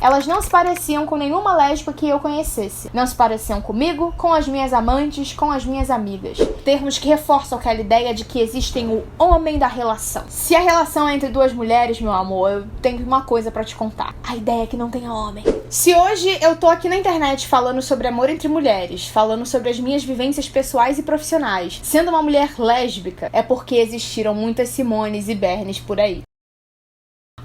Elas não se pareciam com nenhuma lésbica que eu conhecesse. Não se pareciam comigo, com as minhas amantes, com as minhas amigas. Termos que reforçam aquela ideia de que existem o homem da relação. Se a relação é entre duas mulheres, meu amor, eu tenho uma coisa pra te contar. A ideia é que não tenha homem. Se hoje eu tô aqui na internet falando sobre amor entre mulheres, falando sobre as minhas vivências pessoais e profissionais, sendo uma mulher lésbica, é porque existiram muitas Simones e Bernes por aí.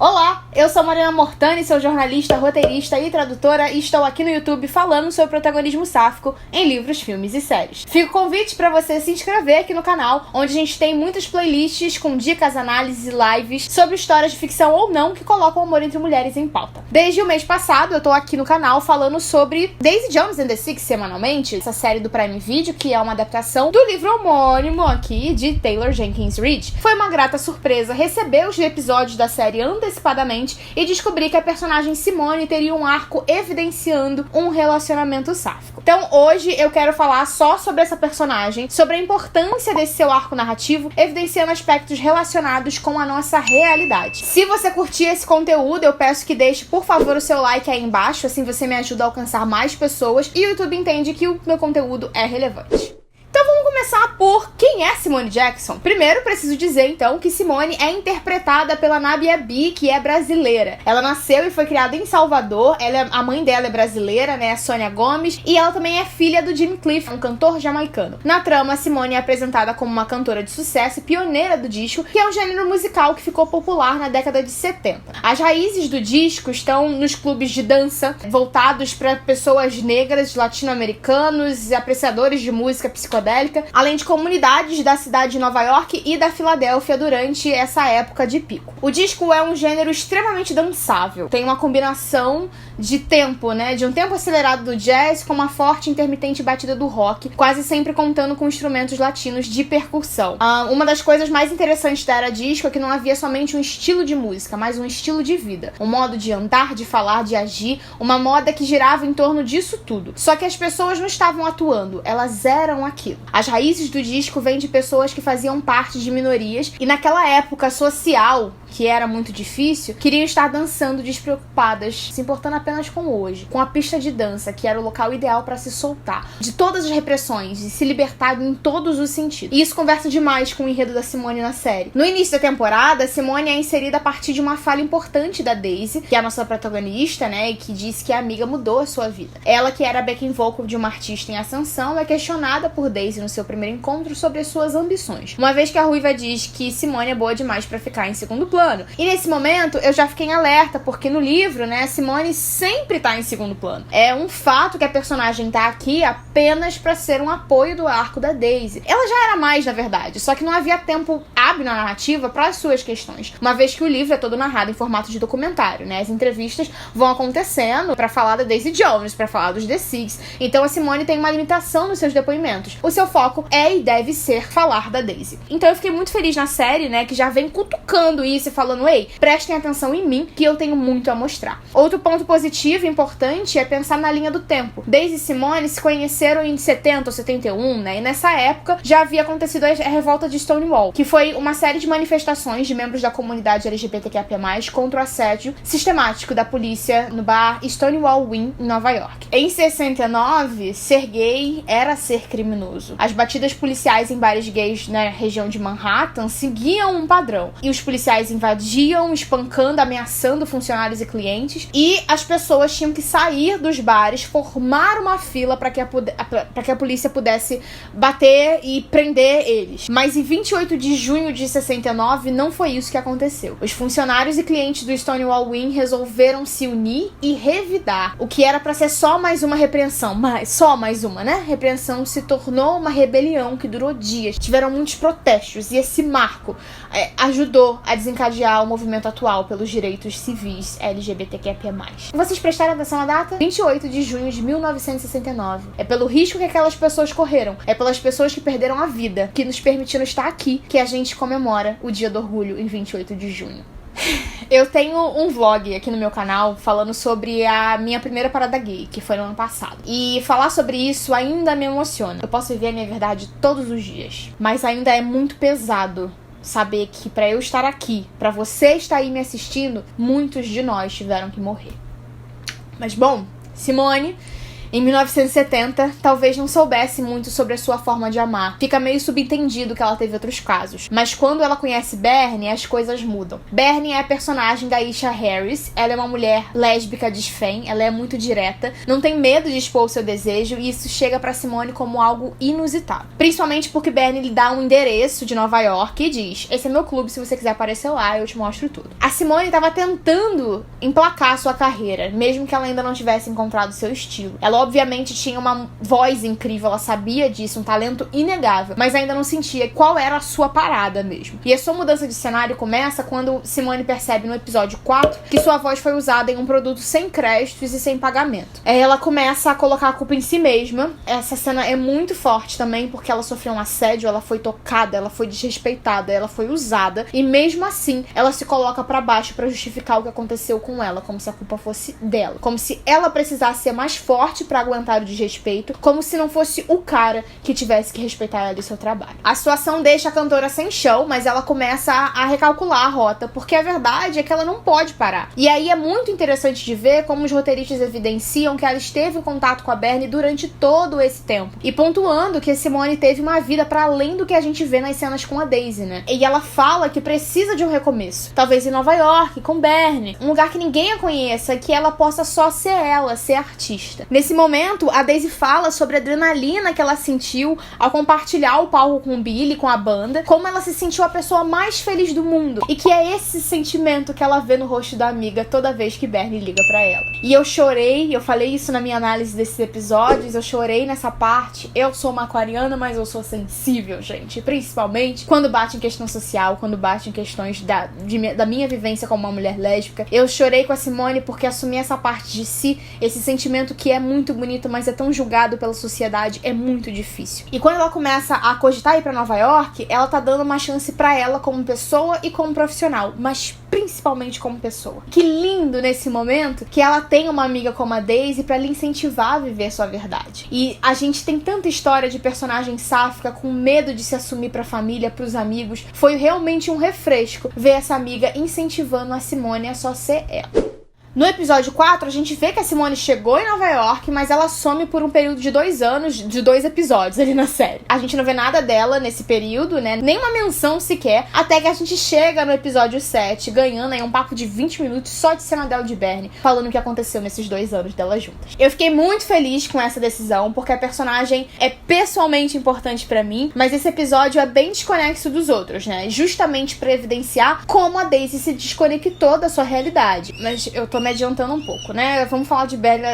Olá, eu sou Mariana Mortani, sou jornalista, roteirista e tradutora e estou aqui no YouTube falando sobre protagonismo sáfico em livros, filmes e séries. Fica o convite para você se inscrever aqui no canal, onde a gente tem muitas playlists com dicas, análises e lives sobre histórias de ficção ou não que colocam o amor entre mulheres em pauta. Desde o mês passado eu tô aqui no canal falando sobre Daisy Jones and the Six semanalmente, essa série do Prime Video que é uma adaptação do livro homônimo aqui de Taylor Jenkins Reid. Foi uma grata surpresa receber os episódios da série antecipadamente e descobri que a personagem Simone teria um arco evidenciando um relacionamento sáfico. Então hoje eu quero falar só sobre essa personagem, sobre a importância desse seu arco narrativo, evidenciando aspectos relacionados com a nossa realidade. Se você curtir esse conteúdo, eu peço que deixe, por favor, o seu like aí embaixo, assim você me ajuda a alcançar mais pessoas e o YouTube entende que o meu conteúdo é relevante. Então vamos começar por quem é Simone Jackson. Primeiro preciso dizer então que Simone é interpretada pela Nabi Abi, que é brasileira. Ela nasceu e foi criada em Salvador, a mãe dela é brasileira, né, a Sônia Gomes, e ela também é filha do Jimmy Cliff, um cantor jamaicano. Na trama, Simone é apresentada como uma cantora de sucesso e pioneira do disco, que é um gênero musical que ficou popular na década de 70. As raízes do disco estão nos clubes de dança, voltados para pessoas negras, latino-americanos, apreciadores de música psicodélica, além de comunidades da cidade de Nova York e da Filadélfia durante essa época de pico. O disco é um gênero extremamente dançável, tem uma combinação de tempo, né, de um tempo acelerado do jazz com uma forte e intermitente batida do rock, quase sempre contando com instrumentos latinos de percussão. Uma das coisas mais interessantes da era disco é que não havia somente um estilo de música, mas um estilo de vida, um modo de andar, de falar, de agir, uma moda que girava em torno disso tudo. Só que as pessoas não estavam atuando, elas eram aquilo. As raízes do disco vêm de pessoas que faziam parte de minorias e naquela época social, que era muito difícil, queriam estar dançando despreocupadas, se importando apenas com o hoje, com a pista de dança, que era o local ideal para se soltar de todas as repressões e se libertar em todos os sentidos. E isso conversa demais com o enredo da Simone na série. No início da temporada, Simone é inserida a partir de uma fala importante da Daisy, que é a nossa protagonista, né, e que disse que a amiga mudou a sua vida. Ela, que era backing vocal de uma artista em ascensão, é questionada por Daisy no seu primeiro encontro sobre as suas ambições, uma vez que a ruiva diz que Simone é boa demais pra ficar em segundo plano. E nesse momento eu já fiquei em alerta, porque no livro, né, Simone sempre tá em segundo plano. É um fato que a personagem tá aqui apenas pra ser um apoio do arco da Daisy. Ela já era mais, na verdade, só que não havia tempo hábil na narrativa para as suas questões, uma vez que o livro é todo narrado em formato de documentário, né? As entrevistas vão acontecendo pra falar da Daisy Jones, pra falar dos The Six. Então a Simone tem uma limitação nos seus depoimentos. O seu foco é e deve ser falar da Daisy. Então eu fiquei muito feliz na série, né, que já vem cutucando isso e falando, ei, prestem atenção em mim, que eu tenho muito a mostrar. Outro ponto positivo e importante é pensar na linha do tempo. Daisy e Simone se conheceram em 70 ou 71, né, e nessa época já havia acontecido a revolta de Stonewall, que foi uma série de manifestações de membros da comunidade LGBTQIA+, contra o assédio sistemático da polícia no bar Stonewall Inn, em Nova York. Em 69, ser gay era ser criminoso. As batidas policiais em bares gays na região de Manhattan seguiam um padrão. E os policiais invadiam, espancando, ameaçando funcionários e clientes. E as pessoas tinham que sair dos bares, formar uma fila para que a polícia pudesse bater e prender eles. Mas em 28 de junho de 69, não foi isso que aconteceu. Os funcionários e clientes do Stonewall Inn resolveram se unir e revidar. O que era para ser só mais uma repreensão, mas só mais uma, né? Repreensão se tornou uma rebelião que durou dias. Tiveram muitos protestos e esse marco ajudou a desencadear o movimento atual pelos direitos civis LGBTQIA+. Vocês prestaram atenção na data? 28 de junho de 1969. É pelo risco que aquelas pessoas correram, é pelas pessoas que perderam a vida, que nos permitiram estar aqui, que a gente comemora o Dia do Orgulho em 28 de junho. Eu tenho um vlog aqui no meu canal falando sobre a minha primeira parada gay, que foi no ano passado. E falar sobre isso ainda me emociona. Eu posso viver a minha verdade todos os dias, mas ainda é muito pesado saber que pra eu estar aqui, pra você estar aí me assistindo, muitos de nós tiveram que morrer. Mas bom, Simone, em 1970, talvez não soubesse muito sobre a sua forma de amar. Fica meio subentendido que ela teve outros casos. Mas quando ela conhece Bernie, as coisas mudam. Bernie é a personagem da Isha Harris. Ela é uma mulher lésbica desfém, ela é muito direta, não tem medo de expor o seu desejo, e isso chega pra Simone como algo inusitado. Principalmente porque Bernie lhe dá um endereço de Nova York e diz: esse é meu clube, se você quiser aparecer lá, eu te mostro tudo. A Simone estava tentando emplacar sua carreira, mesmo que ela ainda não tivesse encontrado seu estilo. Ela obviamente tinha uma voz incrível, ela sabia disso, um talento inegável, mas ainda não sentia qual era a sua parada mesmo. E a sua mudança de cenário começa quando Simone percebe no episódio 4 que sua voz foi usada em um produto sem créditos e sem pagamento. Ela começa a colocar a culpa em si mesma. Essa cena é muito forte também porque ela sofreu um assédio, ela foi tocada, ela foi desrespeitada, ela foi usada, e mesmo assim ela se coloca pra baixo pra justificar o que aconteceu com ela, como se a culpa fosse dela, como se ela precisasse ser mais forte pra aguentar o desrespeito, como se não fosse o cara que tivesse que respeitar ela e seu trabalho. A situação deixa a cantora sem chão, mas ela começa a recalcular a rota, porque a verdade é que ela não pode parar. E aí é muito interessante de ver como os roteiristas evidenciam que ela esteve em contato com a Bernie durante todo esse tempo, e pontuando que a Simone teve uma vida para além do que a gente vê nas cenas com a Daisy, né? E ela fala que precisa de um recomeço, talvez em Nova York, com Bernie, um lugar que ninguém a conheça, que ela possa só ser ela, ser artista. Nesse momento, a Daisy fala sobre a adrenalina que ela sentiu ao compartilhar o palco com o Billy, com a banda, como ela se sentiu a pessoa mais feliz do mundo, e que é esse sentimento que ela vê no rosto da amiga toda vez que Bernie liga pra ela. E eu chorei, eu falei isso na minha análise desses episódios, eu chorei nessa parte. Eu sou uma aquariana, mas eu sou sensível, gente, principalmente quando bate em questão social, quando bate em questões da minha vivência como uma mulher lésbica. Eu chorei com a Simone porque assumir essa parte de si, esse sentimento que é muito bonito, mas é tão julgado pela sociedade, é muito difícil. E quando ela começa a cogitar ir pra Nova York, ela tá dando uma chance pra ela como pessoa e como profissional, mas principalmente como pessoa. Que lindo nesse momento que ela tem uma amiga como a Daisy pra lhe incentivar a viver sua verdade. E a gente tem tanta história de personagem sáfica com medo de se assumir pra família, pros amigos. Foi realmente um refresco ver essa amiga incentivando a Simone a só ser ela. No episódio 4, a gente vê que a Simone chegou em Nova York, mas ela some por um período de 2 anos, de 2 episódios ali na série. A gente não vê nada dela nesse período, né? Nem uma menção sequer, até que a gente chega no episódio 7, ganhando aí um papo de 20 minutos só de cena dela de Bernie, falando o que aconteceu nesses 2 anos delas juntas. Eu fiquei muito feliz com essa decisão, porque a personagem é pessoalmente importante pra mim, mas esse episódio é bem desconexo dos outros, né? Justamente pra evidenciar como a Daisy se desconectou da sua realidade. Mas eu tô me adiantando um pouco, né? Vamos falar de Bernie.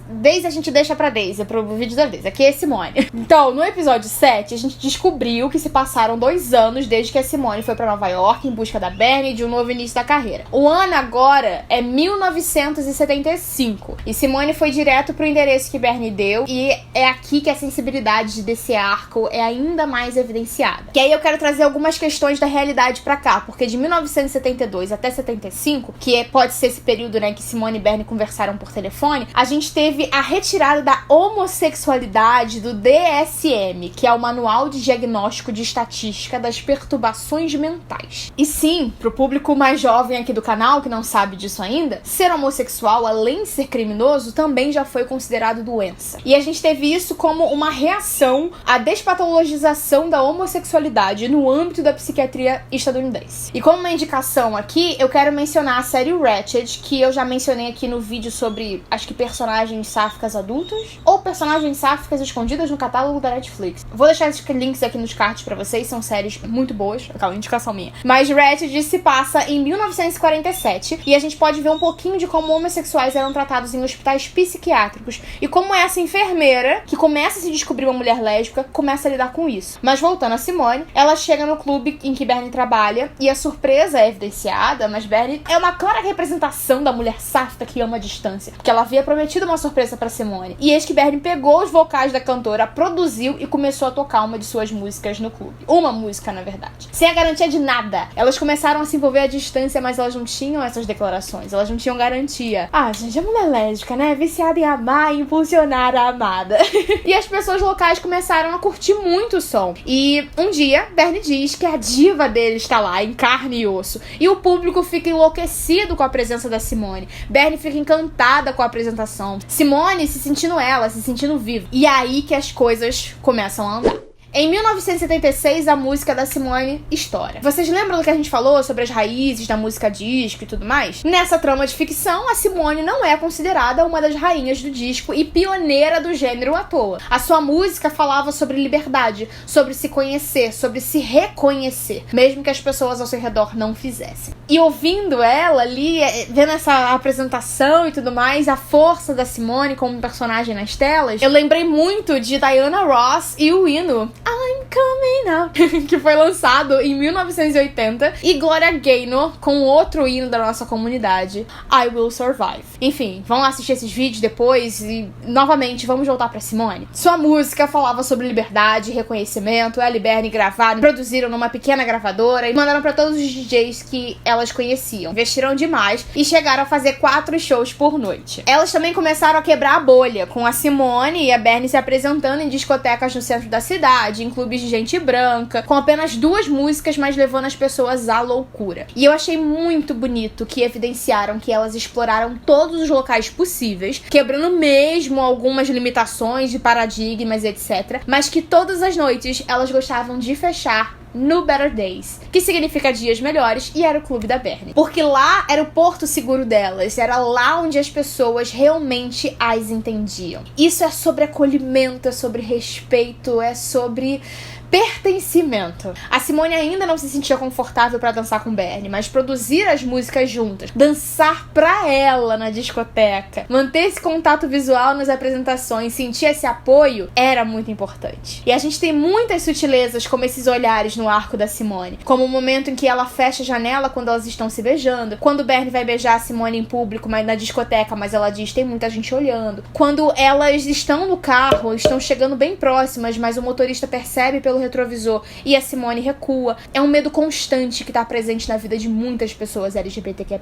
Daisy a gente deixa pra Daisy, pro vídeo da Daisy. Aqui é Simone. Então, no episódio 7, a gente descobriu que se passaram 2 anos desde que a Simone foi pra Nova York em busca da Bernie e de um novo início da carreira. O ano agora é 1975. E Simone foi direto pro endereço que Bernie deu. E é aqui que a sensibilidade desse arco é ainda mais evidenciada. E aí eu quero trazer algumas questões da realidade pra cá. Porque de 1972 até 75, que pode ser esse período, né, que Simone e Bernie conversaram por telefone, a gente teve a retirada da homossexualidade do DSM, que é o Manual de Diagnóstico de Estatística das Perturbações Mentais. E sim, pro público mais jovem aqui do canal, que não sabe disso ainda, ser homossexual, além de ser criminoso, também já foi considerado doença. E a gente teve isso como uma reação à despatologização da homossexualidade no âmbito da psiquiatria estadunidense. E como uma indicação aqui, eu quero mencionar a série Ratched, que eu já mencionei aqui no vídeo sobre, acho que personagens sáficas adultas, ou personagens sáficas escondidas no catálogo da Netflix. Vou deixar esses links aqui nos cards pra vocês, são séries muito boas, aquela indicação minha. Mas Ratched se passa em 1947, e a gente pode ver um pouquinho de como homossexuais eram tratados em hospitais psiquiátricos, e como essa enfermeira, que começa a se descobrir uma mulher lésbica, começa a lidar com isso. Mas voltando a Simone, ela chega no clube em que Bernie trabalha, e a surpresa é evidenciada, mas Bernie é uma clara representação da mulher sáfica que ama a distância, porque ela havia prometido uma surpresa pra Simone. E eis que Bernie pegou os vocais da cantora, produziu e começou a tocar uma de suas músicas no clube. Uma música, na verdade. Sem a garantia de nada. Elas começaram a se envolver à distância, mas elas não tinham essas declarações. Elas não tinham garantia. Ah, gente, é mulher lésbica, né? Viciada em amar e impulsionar a amada. E as pessoas locais começaram a curtir muito o som. E um dia, Bernie diz que a diva dele está lá, em carne e osso. E o público fica enlouquecido com a presença da Simone. Simone. Bernie fica encantada com a apresentação. Simone se sentindo ela, se sentindo viva. E é aí que as coisas começam a andar. Em 1976, a música da Simone estoura. Vocês lembram do que a gente falou sobre as raízes da música disco e tudo mais? Nessa trama de ficção, a Simone não é considerada uma das rainhas do disco e pioneira do gênero à toa. A sua música falava sobre liberdade, sobre se conhecer, sobre se reconhecer, mesmo que as pessoas ao seu redor não fizessem. E ouvindo ela ali, vendo essa apresentação e tudo mais, a força da Simone como personagem nas telas, eu lembrei muito de Diana Ross e o hino I'm Coming Up, que foi lançado em 1980, e Gloria Gaynor com outro hino da nossa comunidade, I Will Survive. Enfim, vão lá assistir esses vídeos depois e, novamente, vamos voltar pra Simone. Sua música falava sobre liberdade e reconhecimento. Ela e Bernie gravaram, produziram numa pequena gravadora e mandaram pra todos os DJs que elas conheciam. Investiram demais e chegaram a fazer 4 shows por noite. Elas também começaram a quebrar a bolha, com a Simone e a Bernie se apresentando em discotecas no centro da cidade, em clubes de gente branca, com apenas 2 músicas, mas levando as pessoas à loucura. E eu achei muito bonito que evidenciaram que elas exploraram todos os locais possíveis, quebrando mesmo algumas limitações de paradigmas, etc. Mas que todas as noites elas gostavam de fechar no Better Days, que significa dias melhores, e era o clube da Bernie. Porque lá era o porto seguro delas, era lá onde as pessoas realmente as entendiam. Isso é sobre acolhimento, é sobre respeito, é sobre pertencimento. A Simone ainda não se sentia confortável pra dançar com Bernie, mas produzir as músicas juntas, dançar pra ela na discoteca, manter esse contato visual nas apresentações, sentir esse apoio, era muito importante. E a gente tem muitas sutilezas como esses olhares no arco da Simone, como o momento em que ela fecha a janela quando elas estão se beijando, quando o Bernie vai beijar a Simone em público, mas na discoteca, mas ela diz, tem muita gente olhando. Quando elas estão no carro, estão chegando bem próximas, mas o motorista percebe pelo retrovisor e a Simone recua. É um medo constante que tá presente na vida de muitas pessoas LGBTQIA+.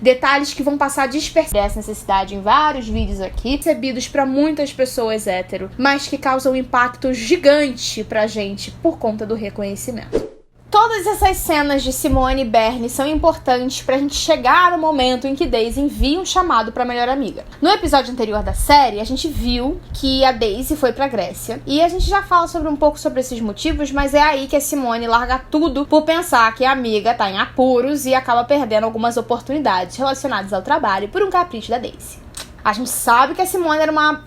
Detalhes que vão passar despercebidos essa necessidade em vários vídeos aqui, percebidos pra muitas pessoas hétero, mas que causam um impacto gigante pra gente por conta do reconhecimento. Todas essas cenas de Simone e Bernie são importantes pra gente chegar no momento em que Daisy envia um chamado pra melhor amiga. No episódio anterior da série, a gente viu que a Daisy foi pra Grécia. E a gente já fala um pouco sobre esses motivos, mas é aí que a Simone larga tudo por pensar que a amiga tá em apuros e acaba perdendo algumas oportunidades relacionadas ao trabalho por um capricho da Daisy. A gente sabe que a Simone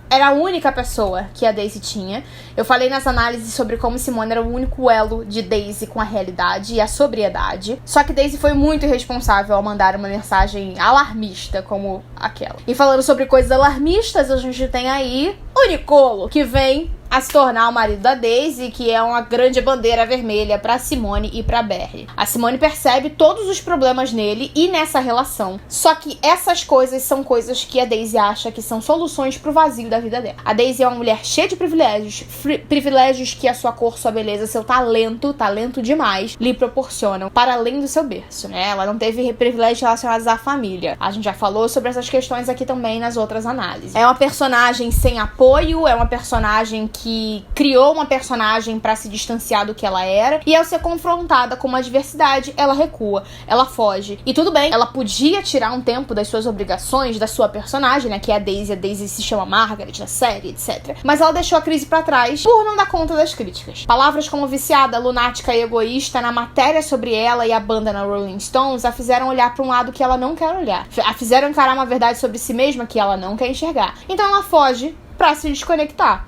era a única pessoa que a Daisy tinha. Eu falei nas análises sobre como Simone era o único elo de Daisy com a realidade e a sobriedade. Só que Daisy foi muito irresponsável ao mandar uma mensagem alarmista como aquela. E falando sobre coisas alarmistas, a gente tem aí o Nicolo, que vem a se tornar o marido da Daisy, que é uma grande bandeira vermelha pra Simone e pra Bernie. A Simone percebe todos os problemas nele e nessa relação. Só que essas coisas são coisas que a Daisy acha que são soluções pro vazio da vida dela. A Daisy é uma mulher cheia de privilégios, privilégios que a sua cor, sua beleza, seu talento demais, lhe proporcionam para além do seu berço, né? Ela não teve privilégios relacionados à família. A gente já falou sobre essas questões aqui também nas outras análises. É uma personagem sem apoio, é uma personagem que criou uma personagem pra se distanciar do que ela era, e ao ser confrontada com uma adversidade, ela recua, ela foge. E tudo bem, ela podia tirar um tempo das suas obrigações, da sua personagem, né, que é a Daisy se chama Margaret na série, etc. Mas ela deixou a crise pra trás por não dar conta das críticas. Palavras como viciada, lunática e egoísta na matéria sobre ela e a banda na Rolling Stones a fizeram olhar pra um lado que ela não quer olhar. A fizeram encarar uma verdade sobre si mesma que ela não quer enxergar. Então ela foge pra se desconectar.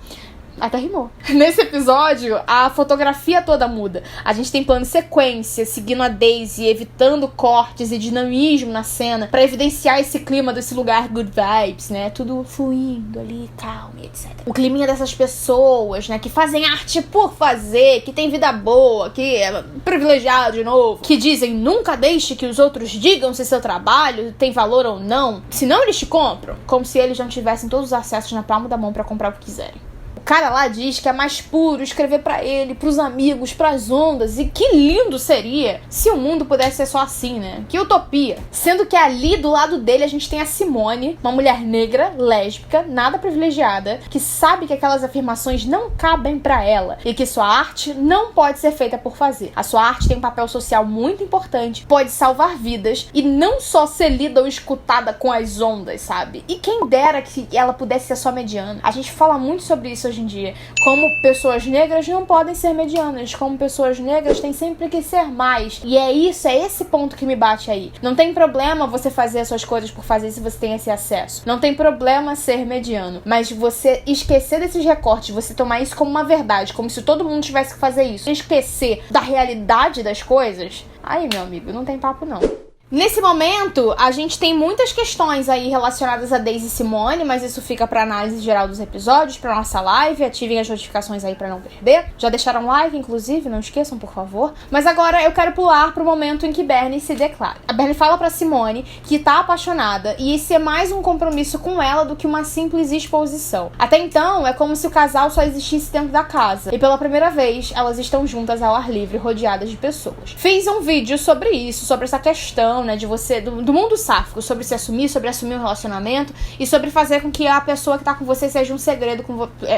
Até rimou. Nesse episódio, a fotografia toda muda. A gente tem plano sequência, seguindo a Daisy, evitando cortes e dinamismo na cena, pra evidenciar esse clima desse lugar good vibes, né? Tudo fluindo ali, calmo, etc. O climinha dessas pessoas, né? Que fazem arte por fazer, que tem vida boa, que é privilegiado de novo, que dizem, nunca deixe que os outros digam se seu trabalho tem valor ou não, senão eles te compram. Como se eles não tivessem todos os acessos na palma da mão pra comprar o que quiserem. O cara lá diz que é mais puro escrever pra ele, pros amigos, pras ondas. E que lindo seria se o mundo pudesse ser só assim, né? Que utopia. Sendo que ali do lado dele a gente tem a Simone, uma mulher negra, lésbica, nada privilegiada, que sabe que aquelas afirmações não cabem pra ela e que sua arte não pode ser feita por fazer. A sua arte tem um papel social muito importante, pode salvar vidas e não só ser lida ou escutada com as ondas, sabe? E quem dera que ela pudesse ser só mediana. A gente fala muito sobre isso hoje em dia. Como pessoas negras não podem ser medianas, como pessoas negras têm sempre que ser mais. E é esse ponto que me bate aí. Não tem problema você fazer as suas coisas por fazer se você tem esse acesso. Não tem problema ser mediano. Mas você esquecer desses recortes, você tomar isso como uma verdade, como se todo mundo tivesse que fazer isso, esquecer da realidade das coisas, aí, meu amigo, não tem papo não. Nesse momento, a gente tem muitas questões aí relacionadas a Daisy e Simone, mas isso fica pra análise geral dos episódios, pra nossa live. Ativem as notificações aí pra não perder. Já deixaram like, inclusive, não esqueçam, por favor. Mas agora eu quero pular pro momento em que Bernie se declara. A Bernie fala pra Simone que tá apaixonada e esse é mais um compromisso com ela do que uma simples exposição. Até então, é como se o casal só existisse dentro da casa. E pela primeira vez, elas estão juntas ao ar livre, rodeadas de pessoas. Fiz um vídeo sobre isso, sobre essa questão, né, de você, do mundo sáfico, sobre se assumir, sobre assumir um relacionamento e sobre fazer com que a pessoa que tá com você seja um segredo,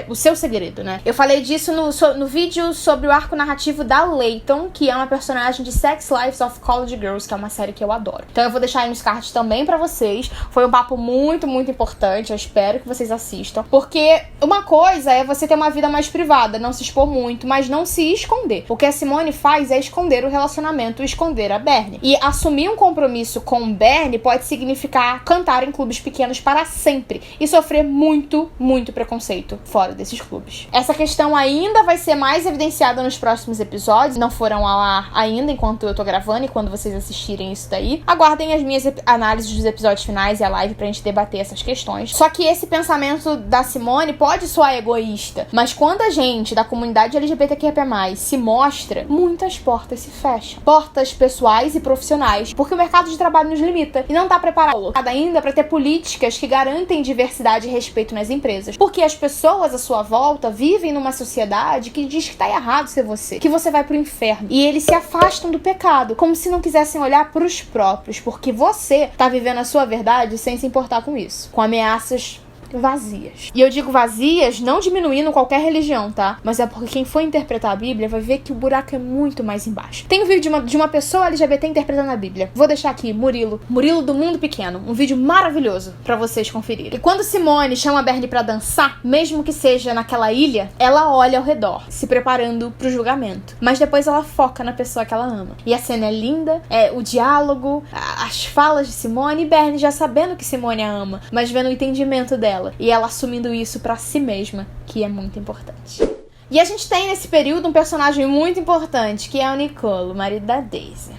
o seu segredo, né? Eu falei disso no vídeo sobre o arco narrativo da Layton, que é uma personagem de Sex Lives of College Girls, que é uma série que eu adoro. Então eu vou deixar aí nos cards também pra vocês. Foi um papo muito, muito importante, eu espero que vocês assistam, porque uma coisa é você ter uma vida mais privada, não se expor muito, mas não se esconder. O que a Simone faz é esconder o relacionamento, esconder a Bernie. E assumir um compromisso com Bernie pode significar cantar em clubes pequenos para sempre e sofrer muito, muito preconceito fora desses clubes. Essa questão ainda vai ser mais evidenciada nos próximos episódios, não foram ao ar ainda enquanto eu tô gravando e quando vocês assistirem isso daí. Aguardem as minhas análises dos episódios finais e a live pra gente debater essas questões. Só que esse pensamento da Simone pode soar egoísta, mas quando a gente da comunidade LGBTQIA+, se mostra, muitas portas se fecham. Portas pessoais e profissionais, porque o mercado de trabalho nos limita e não tá preparado ainda para ter políticas que garantem diversidade e respeito nas empresas, porque as pessoas à sua volta vivem numa sociedade que diz que tá errado ser você, que você vai pro inferno, e eles se afastam do pecado, como se não quisessem olhar pros próprios, porque você tá vivendo a sua verdade sem se importar com isso, com ameaças vazias. E eu digo vazias não diminuindo qualquer religião, tá? Mas é porque quem for interpretar a Bíblia vai ver que o buraco é muito mais embaixo. Tem um vídeo de uma pessoa LGBT interpretando a Bíblia. Vou deixar aqui, Murilo do Mundo Pequeno. Um vídeo maravilhoso pra vocês conferirem. E quando Simone chama a Bernie pra dançar, mesmo que seja naquela ilha, ela olha ao redor, se preparando pro julgamento. Mas depois ela foca na pessoa que ela ama. E a cena é linda, o diálogo, as falas de Simone e Bernie já sabendo que Simone a ama, mas vendo o entendimento dela. E ela assumindo isso pra si mesma, que é muito importante. E a gente tem nesse período um personagem muito importante, que é o Nicolo, marido da Daisy.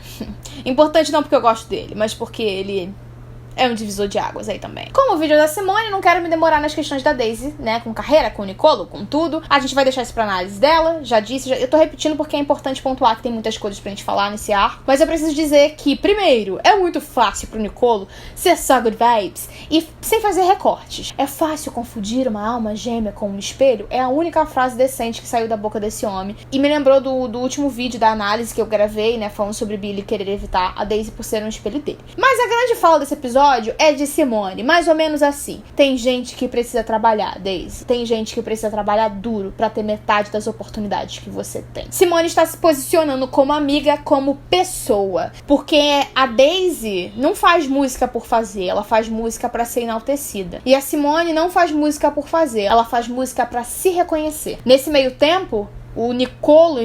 Importante não porque eu gosto dele, mas porque ele é um divisor de águas aí também. Como o vídeo da Simone, não quero me demorar nas questões da Daisy, né? Com carreira, com o Nicolo, com tudo. A gente vai deixar isso pra análise dela, já disse. Eu tô repetindo porque é importante pontuar que tem muitas coisas pra gente falar nesse arco. Mas eu preciso dizer que, primeiro, é muito fácil pro Nicolo ser só good vibes e sem fazer recortes. É fácil confundir uma alma gêmea com um espelho? É a única frase decente que saiu da boca desse homem. E me lembrou do último vídeo da análise que eu gravei, né? Falando sobre Billy querer evitar a Daisy por ser um espelho dele. Mas a grande fala desse episódio é de Simone, mais ou menos assim. Tem gente que precisa trabalhar, Daisy. Tem gente que precisa trabalhar duro pra ter metade das oportunidades que você tem. Simone está se posicionando como amiga, como pessoa. Porque a Daisy não faz música por fazer, ela faz música pra ser enaltecida. E a Simone não faz música por fazer, ela faz música pra se reconhecer. Nesse meio tempo, o Nicolo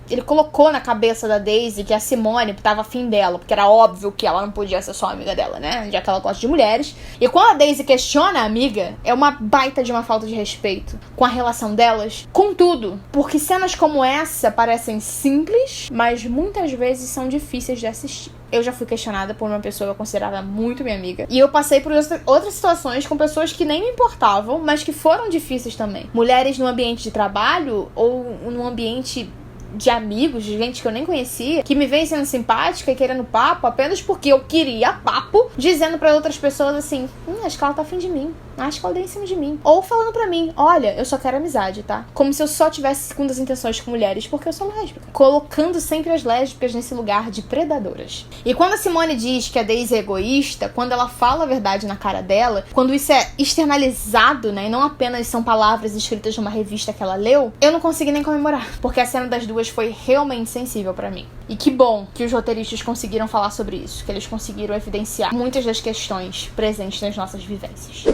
ele colocou na cabeça da Daisy que a Simone tava afim dela, porque era óbvio que ela não podia ser só amiga dela, né? Já que ela gosta de mulheres. E quando a Daisy questiona a amiga, é uma baita de uma falta de respeito com a relação delas, com tudo. Porque cenas como essa parecem simples, mas muitas vezes são difíceis de assistir. Eu já fui questionada por uma pessoa que eu considerava muito minha amiga. E eu passei por outras situações com pessoas que nem me importavam, mas que foram difíceis também. Mulheres no ambiente de trabalho ou num ambiente de amigos, de gente que eu nem conhecia, que me vem sendo simpática e querendo papo apenas porque eu queria papo, dizendo pra outras pessoas assim, acho que ela tá afim de mim, acho que ela deu em cima de mim. Ou falando pra mim, olha, eu só quero amizade, tá? Como se eu só tivesse segundas intenções com mulheres porque eu sou lésbica. Colocando sempre as lésbicas nesse lugar de predadoras. E quando a Simone diz que a Daisy é egoísta, quando ela fala a verdade na cara dela, quando isso é externalizado, né, e não apenas são palavras escritas numa revista que ela leu, eu não consegui nem comemorar, porque a cena das duas foi realmente sensível pra mim. E que bom que os roteiristas conseguiram falar sobre isso, que eles conseguiram evidenciar muitas das questões presentes nas nossas vivências.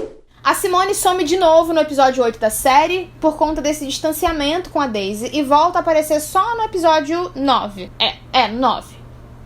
A Simone some de novo no episódio 8 da série por conta desse distanciamento com a Daisy e volta a aparecer só no episódio 9. 9.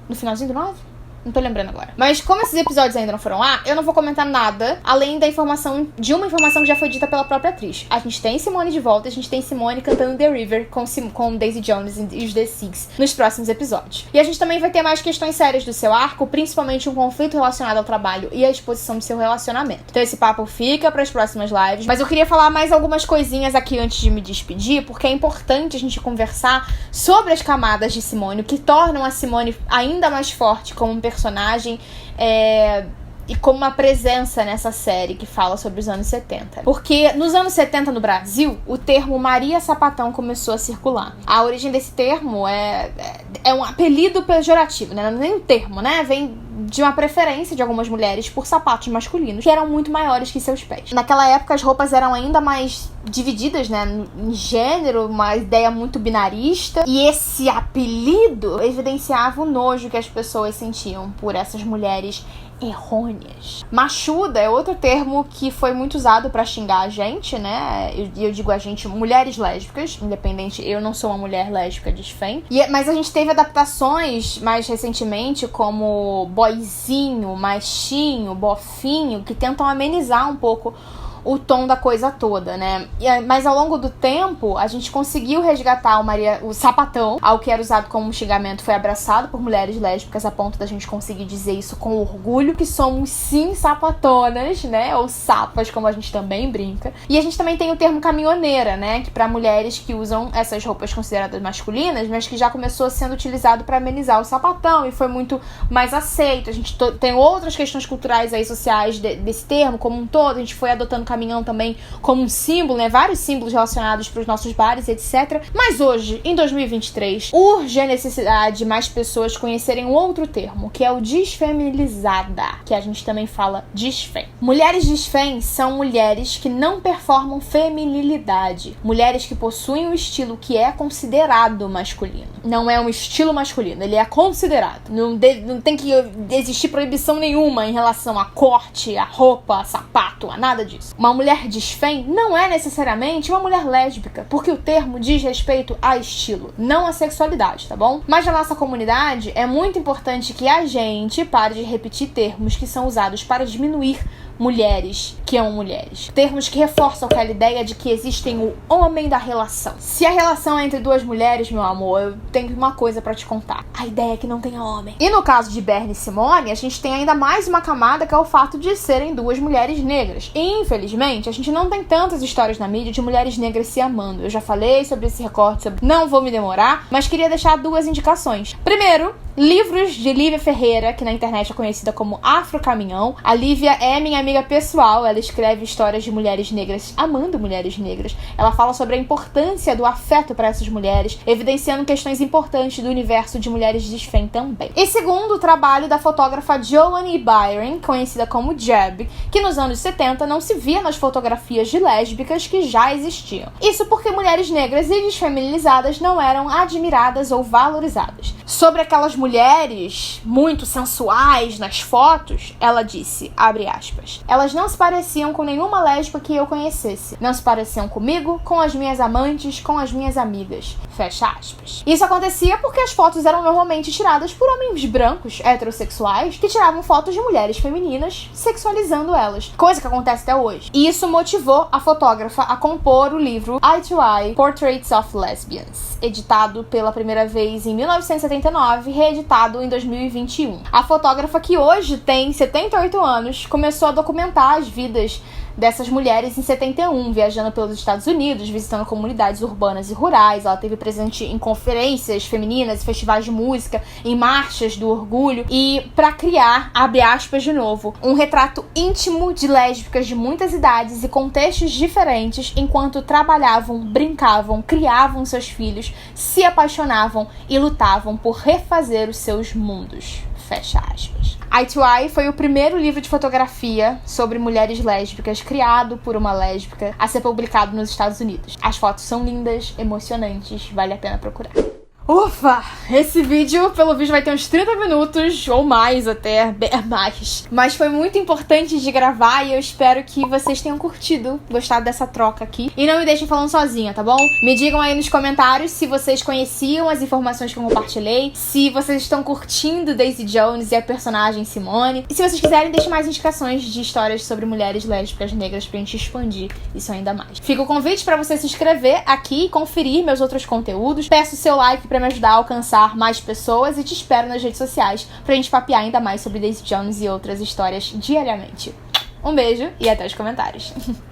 No finalzinho do 9? Não tô lembrando agora. Mas como esses episódios ainda não foram lá, eu não vou comentar nada além da informação, de uma informação que já foi dita pela própria atriz. A gente tem Simone de volta, a gente tem Simone cantando The River com Daisy Jones e os The Six nos próximos episódios. E a gente também vai ter mais questões sérias do seu arco, principalmente um conflito relacionado ao trabalho e a exposição do seu relacionamento. Então esse papo fica para as próximas lives, mas eu queria falar mais algumas coisinhas aqui antes de me despedir, porque é importante a gente conversar sobre as camadas de Simone, o que tornam a Simone ainda mais forte como um personagem e como uma presença nessa série que fala sobre os anos 70. Porque nos anos 70 no Brasil, o termo Maria Sapatão começou a circular. A origem desse termo é um apelido pejorativo, né? Não é nem um termo, né? Vem de uma preferência de algumas mulheres por sapatos masculinos que eram muito maiores que seus pés. Naquela época as roupas eram ainda mais divididas, né, em gênero, uma ideia muito binarista, e esse apelido evidenciava o nojo que as pessoas sentiam por essas mulheres errôneas. Machuda é outro termo que foi muito usado pra xingar a gente, né? Eu digo a gente, mulheres lésbicas, independente, eu não sou uma mulher lésbica desfém. Mas a gente teve adaptações mais recentemente, como boyzinho, machinho, bofinho, que tentam amenizar um pouco o tom da coisa toda, né? Mas ao longo do tempo, a gente conseguiu resgatar o sapatão, algo que era usado como um xingamento, foi abraçado por mulheres lésbicas a ponto da gente conseguir dizer isso com orgulho, que somos sim sapatonas, né? Ou sapas, como a gente também brinca. E a gente também tem o termo caminhoneira, né? Que para mulheres que usam essas roupas consideradas masculinas, mas que já começou sendo utilizado para amenizar o sapatão e foi muito mais aceito. A gente tem outras questões culturais aí sociais desse termo como um todo. A gente foi adotando caminhão também como um símbolo, né? Vários símbolos relacionados para os nossos bares, etc. Mas hoje, em 2023, urge a necessidade de mais pessoas conhecerem um outro termo, que é o desfeminilizada, que a gente também fala desfém. Mulheres desfém são mulheres que não performam feminilidade, mulheres que possuem um estilo que é considerado masculino. Não é um estilo masculino, ele é considerado. Não tem que existir proibição nenhuma em relação a corte, a roupa, a sapato, a nada disso. Uma mulher desfém não é necessariamente uma mulher lésbica, porque o termo diz respeito a estilo, não a sexualidade, tá bom? Mas na nossa comunidade é muito importante que a gente pare de repetir termos que são usados para diminuir mulheres que amam mulheres. Termos que reforçam aquela ideia de que existem o homem da relação. Se a relação é entre duas mulheres, meu amor, eu tenho uma coisa pra te contar. A ideia é que não tenha homem. E no caso de Bernie e Simone, a gente tem ainda mais uma camada, que é o fato de serem duas mulheres negras. E, infelizmente, a gente não tem tantas histórias na mídia de mulheres negras se amando. Eu já falei sobre esse recorte, não vou me demorar, mas queria deixar duas indicações. Primeiro, livros de Lívia Ferreira, que na internet é conhecida como Afro Caminhão. A Lívia é minha amiga pessoal, ela escreve histórias de mulheres negras amando mulheres negras. Ela fala sobre a importância do afeto para essas mulheres, evidenciando questões importantes do universo de mulheres desfém também. E segundo, o trabalho da fotógrafa Joanne Byron, conhecida como Jeb, que nos anos 70 não se via nas fotografias de lésbicas que já existiam. Isso porque mulheres negras e desfeminizadas não eram admiradas ou valorizadas. Sobre aquelas mulheres muito sensuais nas fotos, ela disse, abre aspas, elas não se pareciam com nenhuma lésbica que eu conhecesse. Não se pareciam comigo, com as minhas amantes, com as minhas amigas. Fecha aspas. Isso acontecia porque as fotos eram normalmente tiradas por homens brancos, heterossexuais, que tiravam fotos de mulheres femininas, sexualizando elas. Coisa que acontece até hoje. E isso motivou a fotógrafa a compor o livro Eye to Eye, Portraits of Lesbians, editado pela primeira vez em 1979, reeditado em 2021. A fotógrafa, que hoje tem 78 anos, começou a documentar as vidas dessas mulheres em 71, viajando pelos Estados Unidos, visitando comunidades urbanas e rurais. Ela esteve presente em conferências femininas, festivais de música, em marchas do orgulho, e para criar, abre aspas de novo, um retrato íntimo de lésbicas de muitas idades e contextos diferentes, enquanto trabalhavam, brincavam, criavam seus filhos, se apaixonavam e lutavam por refazer os seus mundos. Fecha aspas. Eye to Eye foi o primeiro livro de fotografia sobre mulheres lésbicas criado por uma lésbica a ser publicado nos Estados Unidos. As fotos são lindas, emocionantes, vale a pena procurar. Ufa! Esse vídeo, pelo visto, vai ter uns 30 minutos, ou mais até, mais. Mas foi muito importante de gravar e eu espero que vocês tenham curtido, gostado dessa troca aqui. E não me deixem falando sozinha, tá bom? Me digam aí nos comentários se vocês conheciam as informações que eu compartilhei, se vocês estão curtindo Daisy Jones e a personagem Simone. E se vocês quiserem, deixem mais indicações de histórias sobre mulheres lésbicas negras pra gente expandir isso ainda mais. Fica o convite pra você se inscrever aqui e conferir meus outros conteúdos. Peço seu like pra me ajudar a alcançar mais pessoas e te espero nas redes sociais pra gente papear ainda mais sobre Daisy Jones e outras histórias diariamente. Um beijo e até os comentários.